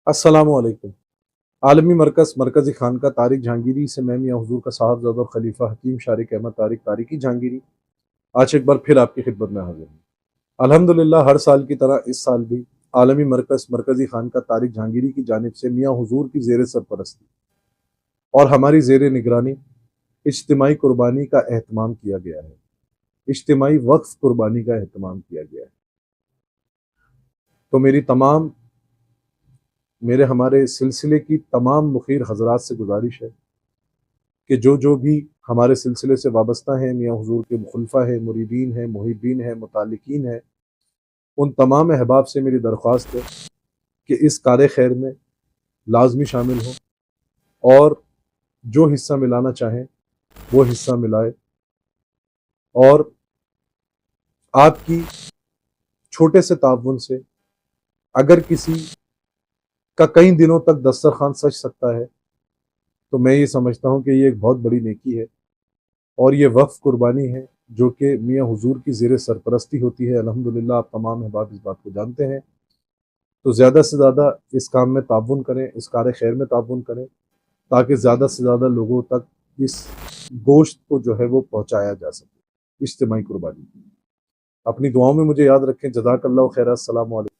अस्सलाम वालेकुम। आलमी मरकज़ मरकज़ी खानका तारिक जहांगीरी से मैं मियां हुजूर का साहबजादा और खलीफा हकीम शारिक अहमद तारिक तारिकी जहांगीरी आज एक बार फिर आपकी खिदमत में हाजिर हूँ। अल्हम्दुलिल्लाह हर साल की तरह इस साल भी आलमी मरकज़ मरकज़ी खानका तारिक जहांगीरी की जानिब से मियां हुजूर की ज़ेर सरपरस्ती और हमारी ज़ेर निगरानी इज्तिमाई कुर्बानी का एहतमाम किया गया है। इज्तिमाई वक्फ कुर्बानी का एहतमाम किया गया है। तो मेरे हमारे सिलसिले की तमाम मुखीर हजरात से गुजारिश है कि जो भी हमारे सिलसिले से वाबस्ता हैं, मियाँ हुजूर के मुखलफा है, मुरीदीन है, मुहिब्बीन है, मुतालिकीन है, उन तमाम अहबाब से मेरी दरख्वास्त है कि इस कार खैर में लाजमी शामिल हों और जो हिस्सा मिलाना चाहें वो हिस्सा मिलाए। और आपकी छोटे से ताउन से अगर किसी का कई दिनों तक दस्तरखान सज सकता है तो मैं ये समझता हूँ कि ये एक बहुत बड़ी नेकी है और ये वक्फ कुर्बानी है जो कि मियाँ हुजूर की ज़ेर सरपरस्ती होती है। अल्हम्दुलिल्लाह आप तमाम अहबाब इस बात को जानते हैं। तो ज़्यादा से ज़्यादा इस काम में ताउन करें, इस कार खैर में ताउन करें ताकि ज़्यादा से ज़्यादा लोगों तक इस गोश्त को जो है वो पहुँचाया जा सके। इज्तिमाई कुर्बानी अपनी दुआओं में मुझे याद रखें। जज़ाकल्लाहु खैर। अस्सलामु अलैकुम।